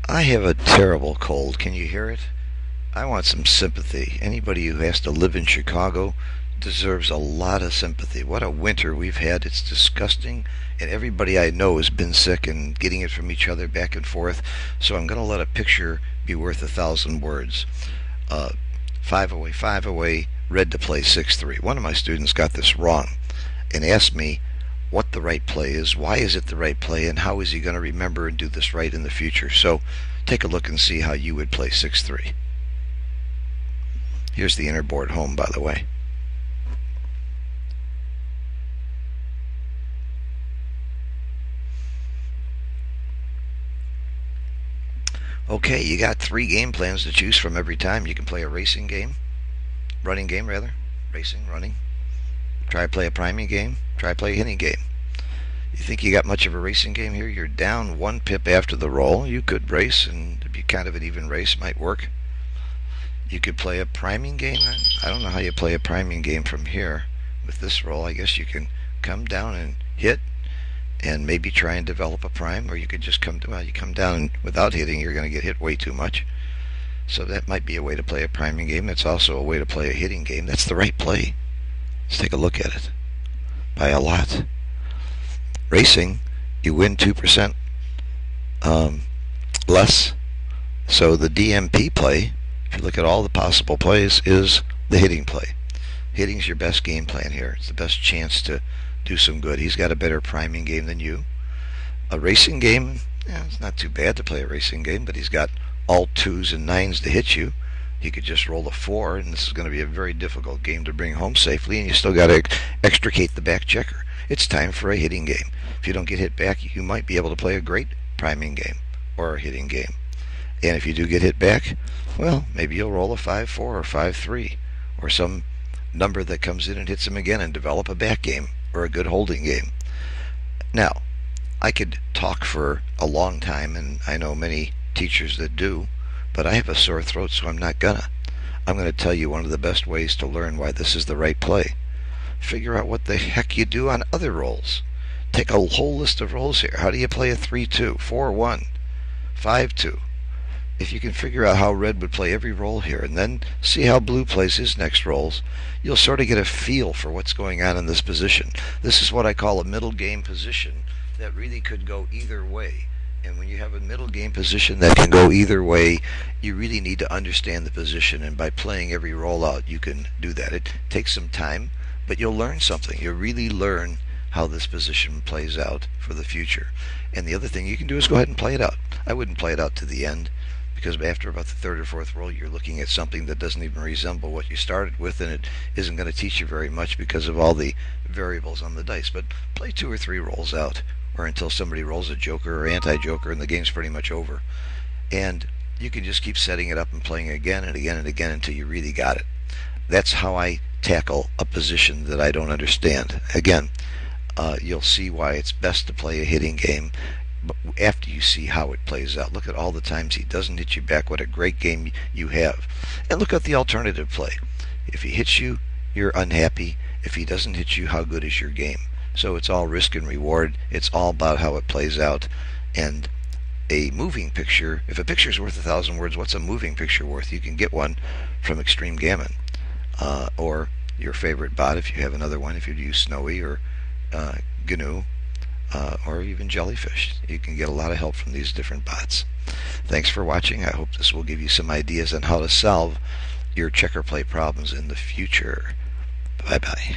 I have a terrible cold. Can you hear it? I want some sympathy. Anybody who has to live in Chicago deserves a lot of sympathy. What a winter we've had. It's disgusting. And everybody I know has been sick and getting it from each other back and forth. So I'm going to let a picture be worth 1,000 words. 5 away, red to play 6-3. One of my students got this wrong and asked me what the right play is, why is it the right play, and how is he going to remember and do this right in the future. So take a look and see how you would play 6-3. Here's the inner board home, by the way. Okay, you got 3 game plans to choose from every time. You can play a running game, running. Try play a priming game, try play a hitting game. You think you got much of a racing game here? You're down 1 pip after the roll. You could race, and it'd be kind of an even race, might work. You could play a priming game. I don't know how you play a priming game from here with this roll. I guess you can come down and hit and maybe try and develop a prime, or you could just come down and without hitting, you're going to get hit way too much. So that might be a way to play a priming game. It's also a way to play a hitting game. That's the right play. Let's take a look at it. By a lot. Racing, you win 2% less. So the DMP play, if you look at all the possible plays, is the hitting play. Hitting's your best game plan here. It's the best chance to do some good. He's got a better priming game than you. A racing game, it's not too bad to play a racing game, but he's got all 2s and 9s to hit you. He could just roll a 4, and this is going to be a very difficult game to bring home safely, and you still got to extricate the back checker. It's time for a hitting game. If you don't get hit back, you might be able to play a great priming game or a hitting game. And if you do get hit back, well, maybe you'll roll a 5-4 or 5-3 or some number that comes in and hits him again and develop a back game or a good holding game. Now, I could talk for a long time, and I know many teachers that do, but I have a sore throat, so I'm not gonna. I'm going to tell you one of the best ways to learn why this is the right play. Figure out what the heck you do on other rolls. Take a whole list of rolls here. How do you play a 3-2, 4-1, 5-2? If you can figure out how red would play every roll here and then see how blue plays his next rolls, you'll sort of get a feel for what's going on in this position. This is what I call a middle game position that really could go either way. And when you have a middle game position that can go either way, you really need to understand the position, and by playing every roll out, you can do that. It takes some time, but you'll learn something. You'll really learn how this position plays out for the future. And the other thing you can do is go ahead and play it out. I wouldn't play it out to the end, because after about the 3rd or 4th roll, you're looking at something that doesn't even resemble what you started with, and it isn't going to teach you very much because of all the variables on the dice. But play 2 or 3 rolls out, or until somebody rolls a joker or anti-joker, and the game's pretty much over. And you can just keep setting it up and playing again and again and again until you really got it. That's how I tackle a position that I don't understand. Again, you'll see why it's best to play a hitting game after you see how it plays out. Look at all the times he doesn't hit you back. What a great game you have. And look at the alternative play. If he hits you, you're unhappy. If he doesn't hit you, how good is your game? So it's all risk and reward. It's all about how it plays out. And a moving picture, if a picture's worth 1,000 words, what's a moving picture worth? You can get one from Extreme Gammon, or your favorite bot if you have another one, if you use Snowy or GNU, or even Jellyfish. You can get a lot of help from these different bots. Thanks for watching. I hope this will give you some ideas on how to solve your checker play problems in the future. Bye-bye.